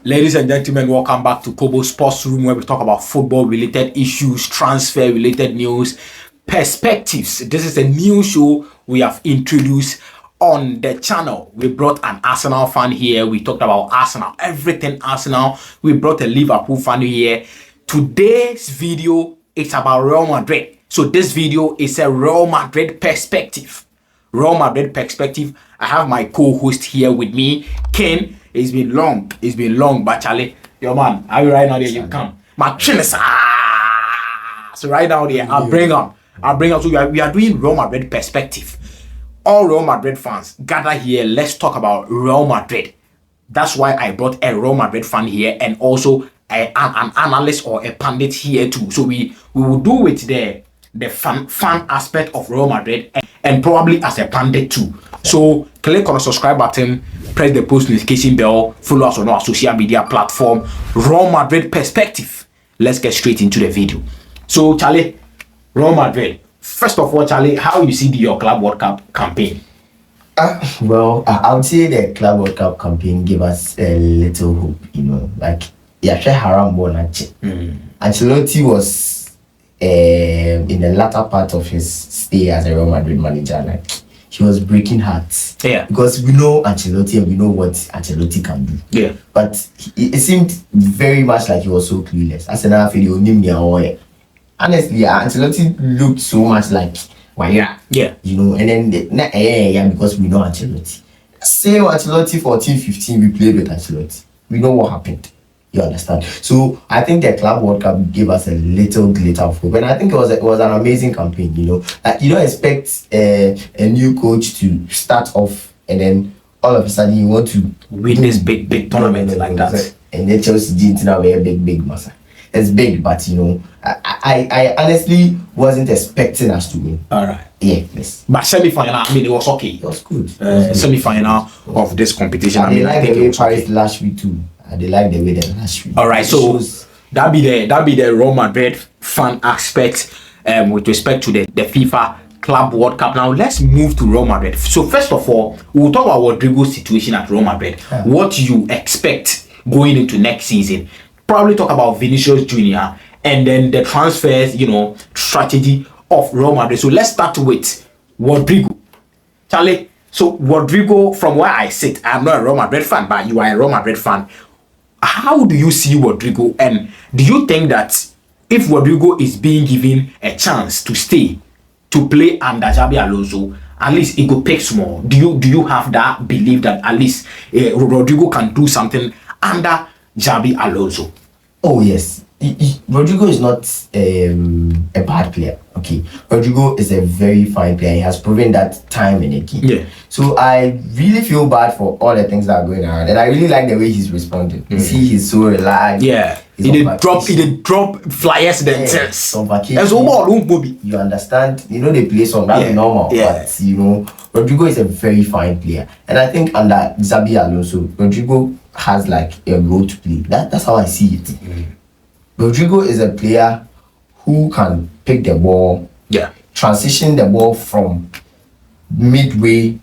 Ladies and gentlemen, welcome back to Kobo Sports Room, where we talk about football-related issues, transfer-related news, perspectives. This is a new show we have introduced on the channel. We brought an Arsenal fan here. We talked about Arsenal, everything Arsenal. We brought a Liverpool fan here. Today's video is about Real Madrid. So this video is a Real Madrid perspective. Real Madrid perspective. I have my co-host here with me, Ken. It's been long, but Charlie, your man, are you right now there? You come. My chinesa. So right now there, I'll bring up. So we are doing Real Madrid perspective. All Real Madrid fans gather here. Let's talk about Real Madrid. That's why I brought a Real Madrid fan here and also an analyst or a pundit here too. So we will do it the fan aspect of Real Madrid and probably as a pundit too. So click on the subscribe button, press the post notification bell, follow us on our social media platform, Real Madrid perspective. Let's get straight into the video. So Charlie, Real Madrid. First of all, Charlie, how you see your Club World Cup campaign? Well, I would say the Club World Cup campaign gave us a little hope, like Haram Bonachi. Ancelotti was in the latter part of his stay as a Real Madrid manager, like he was breaking hearts. Yeah. Because we know Ancelotti and we know what Ancelotti can do. Yeah. But it seemed very much like he was so clueless. As an honestly, Ancelotti looked so much like yeah. And then because we know Ancelotti. Same Ancelotti 14-15, we played with Ancelotti. We know what happened. You understand? So I think the Club World Cup gave us a little glitter of hope, and I think it was an amazing campaign. You don't expect a new coach to start off and then all of a sudden you want to win this big tournament like that. And then Chelsea didn't have a big massa. It's big, but I honestly wasn't expecting us to win. All right. Yeah, yes. But semi-final, I mean, it was okay. It was good. Semi-final of this competition. I mean, I think the way Paris last week too. They like the way they last week. All right, so that be the Real Madrid fan aspect with respect to the FIFA Club World Cup. Now let's move to Real Madrid. So first of all, we'll talk about Rodrygo's situation at Real Madrid. Yeah. What you expect going into next season. Probably talk about Vinicius Jr. and then the transfers, strategy of Real Madrid. So let's start with Rodrygo. Charlie, so Rodrygo, from where I sit, I'm not a Real Madrid fan, but you are a Real Madrid fan. How do you see Rodrygo, and do you think that if Rodrygo is being given a chance to stay to play under Xabi Alonso, at least it could pick small? Do you have that belief that at least Rodrygo can do something under Xabi Alonso? Oh yes, Rodrygo is not a bad player. Okay, Rodrygo is a very fine player. He has proven that time and again. Yeah. So I really feel bad for all the things that are going around, and I really like the way he's responding. You see, he's so relaxed. Yeah. He did drop flyers themselves. On vacation. You understand? They play some that's normal. Yeah. But Rodrygo is a very fine player, and I think under Xabi Alonso, Rodrygo has like a role to play. That's how I see it. Rodrygo is a player who can pick the ball, transition the ball from midway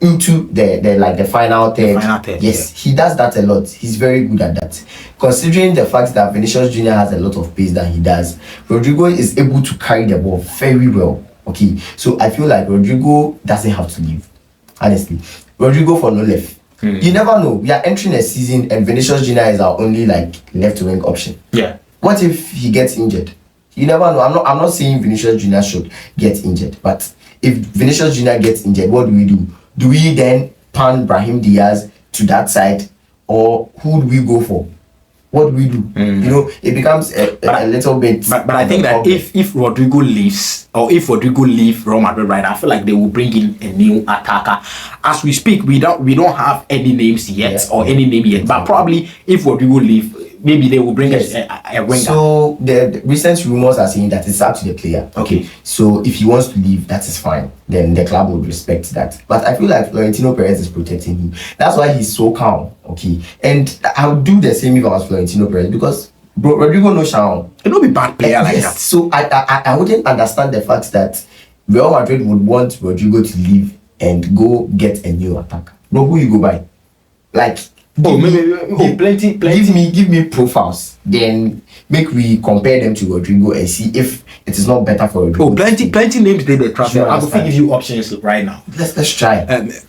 into the final third. Yes, he does that a lot. He's very good at that. Considering the fact that Vinicius Jr. has a lot of pace that he does, Rodrygo is able to carry the ball very well. Okay, so I feel like Rodrygo doesn't have to leave. Honestly, Rodrygo for no left. You never know. We are entering a season and Vinicius Jr. is our only left wing option. Yeah. What if he gets injured? You never know. I'm not saying Vinicius Jr. should get injured, but if Vinicius Jr. gets injured, what do? Do we then pan Brahim Diaz to that side, or who do we go for? What do we do? It becomes a little bit. But I think that if Rodrygo leaves, or if Rodrygo leaves Real Madrid right now, I feel like they will bring in a new attacker. As we speak, we don't have any names yet or any name yet. But probably if Rodrygo leaves, maybe they will bring a winger. So the recent rumors are saying that it's up to the player. Okay. So if he wants to leave, that is fine. Then the club would respect that. But I feel like Florentino Perez is protecting him. That's why he's so calm. Okay. And I would do the same if I was Florentino Perez, because Rodrygo no shine. It will be bad player like that. So I wouldn't understand the fact that Real Madrid would want Rodrygo to leave and go get a new attacker. No, who you go buy? Like, Plenty. Give me profiles. Then make we compare them to Rodrygo and see if it is not better for Rodrygo. Plenty names they transfer. I'm going to give you options right now. Let's try.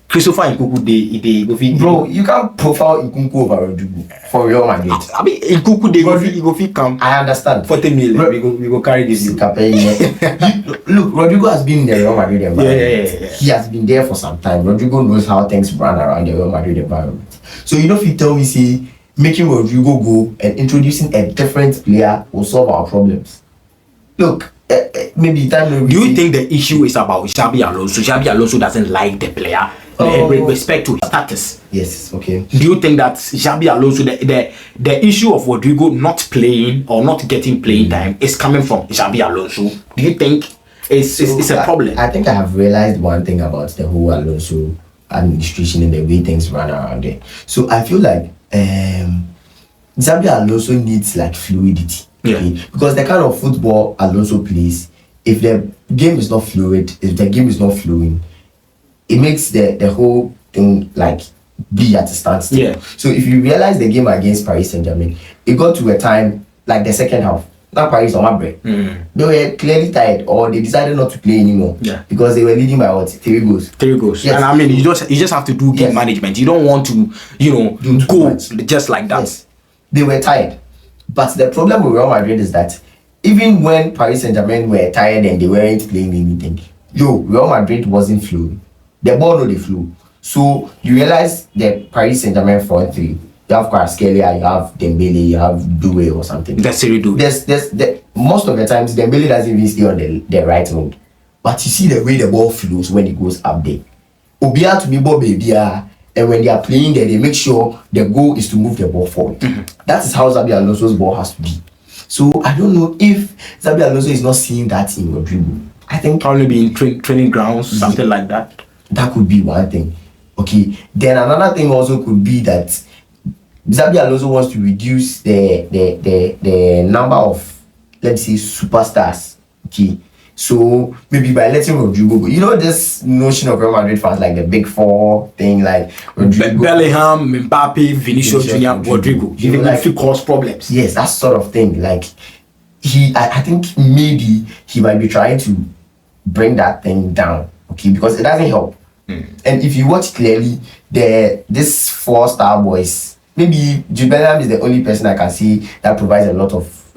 Christopher Nkunku they bro, you can't profile Nkunku over Rodrygo for Real Madrid. I mean Nkunku they go fit come. I understand. 40 million. We go carry this. Look, Rodrygo has been in the Real Madrid environment. Yeah. He has been there for some time. Rodrygo knows how things run around the Real Madrid environment. So you know if you tell me say making Rodrygo go and introducing a different player will solve our problems. Look, maybe time. Do you think the issue is about Xabi Alonso? Xabi Alonso doesn't like the player. With respect to his status. Yes, okay. Do you think that Xabi Alonso, the issue of Rodrygo not playing or not getting playing time is coming from Xabi Alonso? Do you think it's a problem? I think I have realized one thing about the whole Alonso administration and the way things run around there. So I feel like Xabi Alonso needs like fluidity. Okay? Because the kind of football Alonso plays, if the game is not fluid, if the game is not flowing, it makes the whole thing like be at a standstill. Yeah. So if you realize the game against Paris Saint-Germain, it got to a time like the second half. Not Paris or Madrid. They were clearly tired, or they decided not to play anymore. Yeah. Because they were leading by what? 3 goals. 3 goals. Yes. And I mean, you just have to do game management. You don't want to, go just like that. Yes. They were tired. But the problem with Real Madrid is that even when Paris Saint-Germain were tired and they weren't playing anything, Real Madrid wasn't flowing. The ball no they flew. So you realize that Paris Saint-Germain 4-3. You have Kvaratskhelia, you have Dembele, you have Doué or something. That's it. There's most of the times Dembele doesn't even stay on the right wing. But you see the way the ball flows when it goes up there. Obia to be ball baby, and when they are playing there, they make sure the goal is to move the ball forward. That is how Xabi Alonso's ball has to be. So I don't know if Xabi Alonso is not seeing that in Rodrygo. I think probably be in training grounds, something like that. That could be one thing. Okay. Then another thing also could be that Xabi Alonso wants to reduce the number of, let's say, superstars. Okay. So maybe by letting Rodrygo go. You know this notion of Real Madrid fans, like the big four thing, like Rodrygo, Bellingham, Mbappe, Vinicius Junior, Rodrygo. You think like, if cause problems? Yes, that sort of thing. Like I think maybe he might be trying to bring that thing down. Okay, because it doesn't help. And if you watch clearly, this 4-star boys, maybe Jude Bellingham is the only person I can see that provides a lot of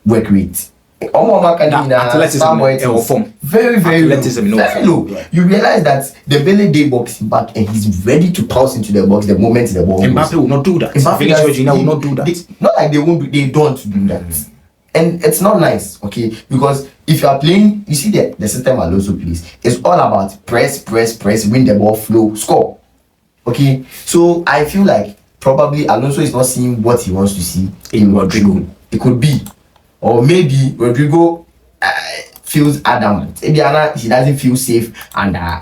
work rate. Athleticism very low. You realize that the Belly day box back and he's ready to pass into the box the moment the ball goes. Mbappe will not do that. Vinicius Junior will not do that. Not like they don't do that. And it's not nice, okay? Because if you are playing, you see the system Alonso plays. It's all about press, win the ball, flow, score. Okay? So I feel like probably Alonso is not seeing what he wants to see in Rodrygo. It could be. Or maybe Rodrygo feels adamant. Maybe he doesn't feel safe under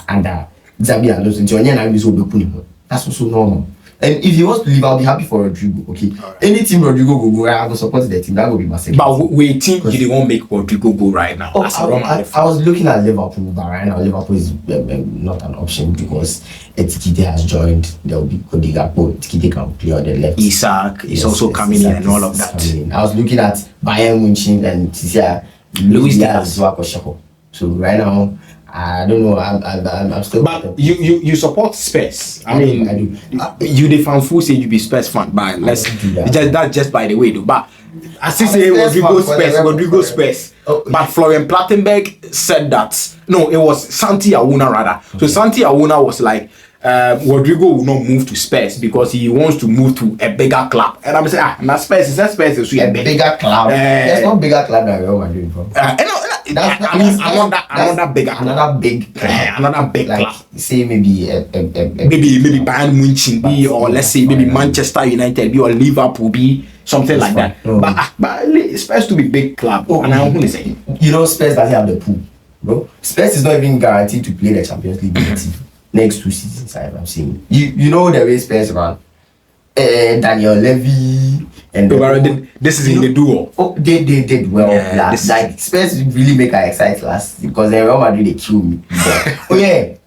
Xabi Alonso. That's also normal. And if he wants to leave, I'll be happy for Rodrygo. Okay. Right. Any team Rodrygo go, I will support the team. That will be massive. But we think you won't make Rodrygo go right now. I was looking at Liverpool, but right now Liverpool is not an option because Etikite has joined. There will be Cody Gakpo. Etikite can play on the left. Isaac is also coming in and all of that. I was looking at Bayern Munich and Luis Diaz. So right now, I don't know. I'm still. But you support Spurs. I mean, I do. You the fan who say you be Spurs fan, but let's that's just by the way, though. But I still say Rodrygo Spurs. But Florian Plattenberg said that it was Santi Awuna rather. So Santi Awuna was like, Rodrygo will not move to Spurs because he wants to move to a bigger club. And I'm saying, now Spurs is a bigger club. There's no bigger club than Real Madrid. Another big like, club. Say maybe maybe Bayern Munich or let's say maybe Manchester United or Liverpool something like that. But Spurs to be big club. And I'm only saying, Spurs doesn't have the pool, bro. Spurs is not even guaranteed to play the Champions League next 2 seasons. I'm saying, you know the way Spurs run. Daniel Levy and this is in the duo. Oh, they did well last. Like Spurs really make our excite last because Real Madrid they kill me.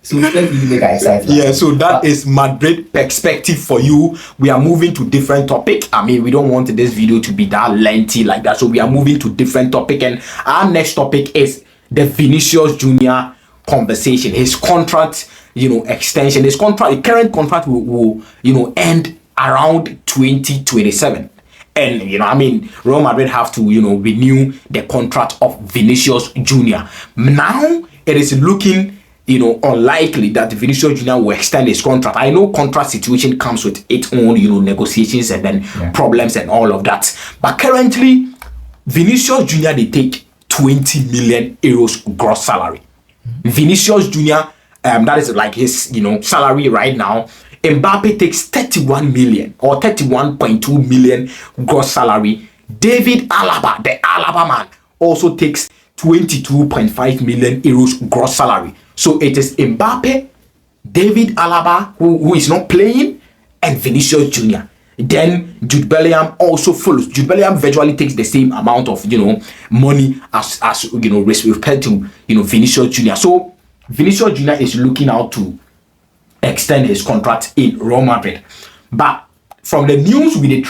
So let's really make an exciting. Yeah, so that is Madrid perspective for you. We are moving to different topic. I mean, we don't want this video to be that lengthy like that. So we are moving to different topic, and our next topic is the Vinicius Junior conversation. His contract, extension. His current contract will end around 2027. And I mean, Real Madrid have to renew the contract of Vinicius Junior. Now it is looking unlikely that Vinicius Junior will extend his contract. I know contract situation comes with its own negotiations and then problems and all of that. But currently, Vinicius Junior, they take 20 million euros gross salary. Vinicius Junior, that is like his salary right now. Mbappe takes 31 million or 31.2 million gross salary. David Alaba, the Alaba man, also takes 22.5 million euros gross salary. So it is Mbappe, David Alaba, who is not playing, and Vinicius Junior. Then Jude Bellingham also follows. Jude Bellingham virtually takes the same amount of money as with respect to Vinicius Junior. So Vinicius Junior is looking out to extend his contract in Real Madrid. But from the news we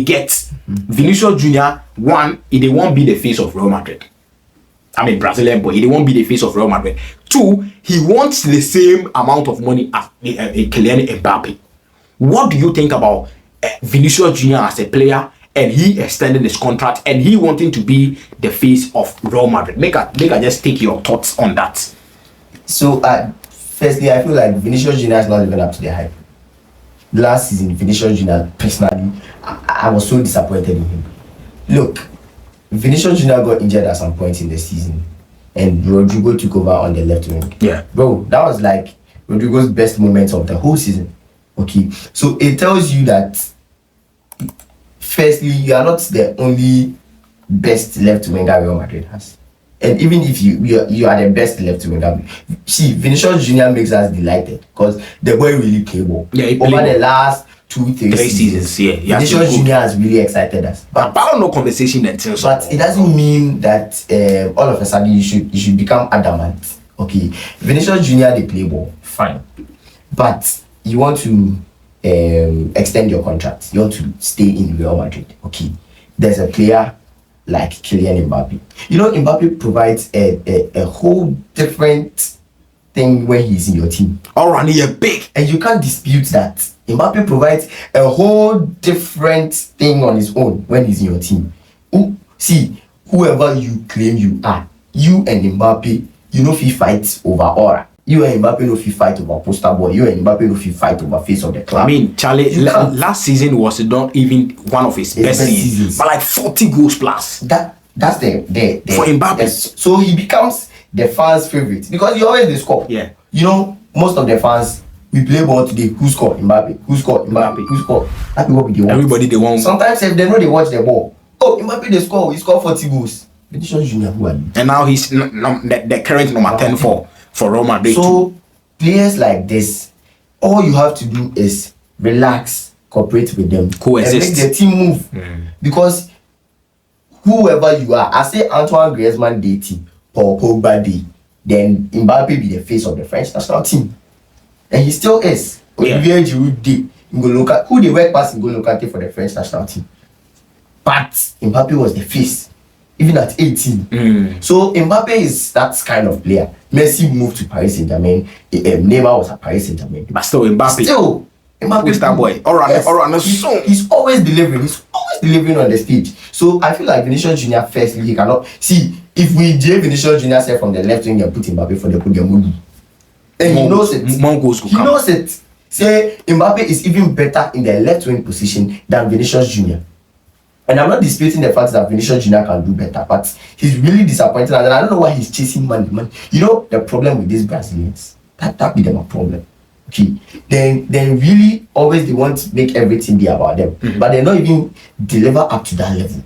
get, Vinicius Junior, one, he won't be the face of Real Madrid. I mean, Brazilian boy, he won't be the face of Real Madrid. Two, he wants the same amount of money as Kylian Mbappe. What do you think about Vinicius Junior as a player, and he extending his contract, and he wanting to be the face of Real Madrid? Make I just take your thoughts on that. So, firstly, I feel like Vinicius Junior is not living up to the hype. Last season, Vinicius Junior, personally, I was so disappointed in him. Look, Vinicius Junior got injured at some point in the season, and Rodrygo took over on the left wing. Yeah. Bro, that was like Rodrygo's best moments of the whole season. Okay, so it tells you that, firstly, you are not the only best left winger Real Madrid has. And even if you are the best left winger, see, Vinicius Junior makes us delighted because the boy really play ball. Yeah, he over play the last 2-3 seasons. Yeah, Vinicius Junior has really excited us. But I don't know conversation until so. But it doesn't mean that all of a sudden you should become adamant. Okay, Vinicius Junior, they play ball, fine, but you want to extend your contract. You want to stay in Real Madrid. Okay, there's a player like Kylian Mbappe. Mbappe provides a whole different thing when he's in your team. Alright, you're big, and you can't dispute that. Mbappe provides a whole different thing on his own when he's in your team. See, whoever you claim you are, you and Mbappe, if he fights over aura. You and Mbappe no fit fight over poster boy. You and Mbappe no fit fight over face of the club. I mean, Charlie, last season was not even one of his best seasons, but like 40 goals plus. That's the for Mbappe. So he becomes the fans' favorite because he always they score. Yeah. Most of the fans, we play ball today. Who scored? Mbappe. Who scored? Mbappe. Who scored? That's what we want. Everybody they want. Sometimes if they know they watch the ball. Oh, Mbappe they score. He scored 40 goals. Vinicius Junior, who are you? And now he's the current number 10 for Real Madrid. So players like this, all you have to do is relax, cooperate with them, coexist, and make the team move. Because whoever you are, I say Antoine Griezmann dating Paul Pogba day, then Mbappe be the face of the French national team, and he still is. Olivier Giroud day, who they work past N'Golo Kante for the French national team, but Mbappe was the face. Even at 18. So Mbappe is that kind of player. Messi moved to Paris Saint-Germain. Neymar was at Paris Saint-Germain. But still Mbappe is that boy. He's always delivering. He's always delivering on the stage. So I feel like Vinicius Junior, firstly, he cannot see if we J Vinicius Junior say from the left wing and put Mbappe for the Mugi. And he knows it. He knows it. Say Mbappe is even better in the left wing position than Vinicius Junior. And I'm not disputing the fact that Vinicius Junior can do better, but he's really disappointed, and I don't know why he's chasing money. The problem with these Brazilians, that be them a problem. Okay, then really always they want to make everything be about them, but they not even deliver up to that level.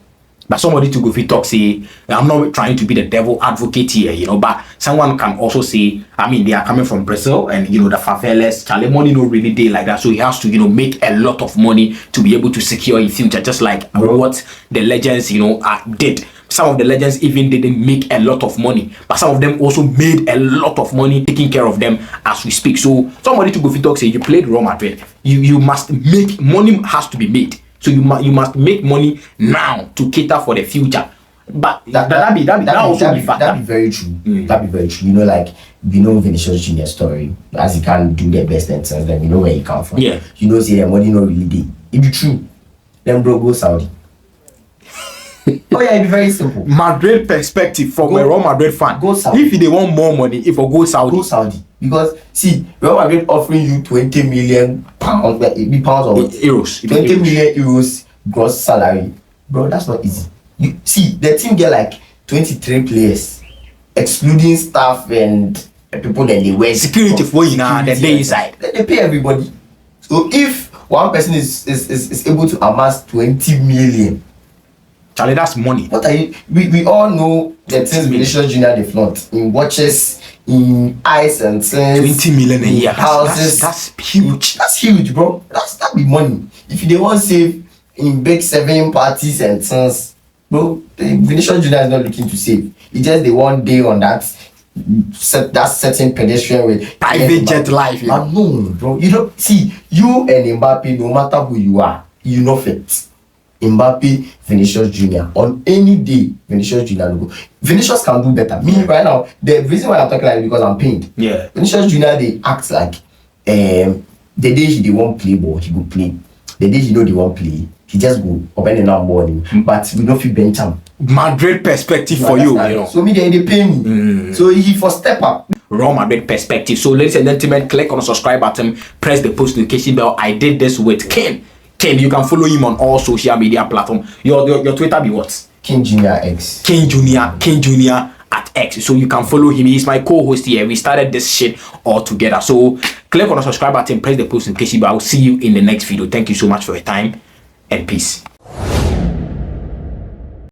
But somebody to go fit talk say, I'm not trying to be the devil advocate here, but someone can also say, I mean, they are coming from Brazil and the favelas, Charlie, money no really day like that, so he has to make a lot of money to be able to secure his future, just like what the legends did. Some of the legends even didn't make a lot of money, but some of them also made a lot of money taking care of them as we speak. So somebody to go fit talk say you played Real Madrid, you must make money, has to be made. So you must make money now to cater for the future. But that also be fact. That'd be very true. That'd be very true. You know, like we know Vinicius Junior story, as he can do their best and sense, then we know where he come from. Yeah. You know, say the money not really dey. It be true. Then bro go Saudi. Oh yeah, it'd be very simple. Madrid perspective from a Real Madrid fan. Go Saudi. If they want more money, if I go Saudi. Go Saudi. Because see, Real Madrid offering you 20 million pounds, it be pounds or euros. 20 million euros gross salary. Bro, that's not easy. You see, the team get like 23 players, excluding staff and people that they wear security for you now, then they inside. They pay everybody. So if one person is able to amass 20 million, Charlie, that's money. what are you? We all know the things Vinicius Junior they flaunt in watches, in ice and things. 20 million a year. Houses. That's huge. That's huge, bro. That be money. If they want to save in big 7 parties and things, bro, Vinicius Junior is not looking to save. He just the one day on that certain pedestrian way. Private jet life. Yeah. No, bro. You don't see you and Mbappe, no matter who you are, you know fit. Mbappe, Vinicius Junior. On any day, Vinicius Junior will go. Vinicius can do better. Me right now, the reason why I'm talking like this because I'm pained. Yeah. Vinicius Junior, they act like the day he won't play ball, he will play. The day he know they won't play, he just go open the number morning. But we don't feel bench him. Madrid perspective for you know. So me they pay me. So he for step up. Real Madrid perspective. So ladies and gentlemen, click on the subscribe button, press the post notification bell. I did this with Ken. Ken, you can follow him on all social media platforms. Your Twitter be what? King Junior X. King Junior at X. So you can follow him. He's my co-host here. We started this shit all together. So click on the subscribe button, press the post notification bell. I will see you in the next video. Thank you so much for your time and peace.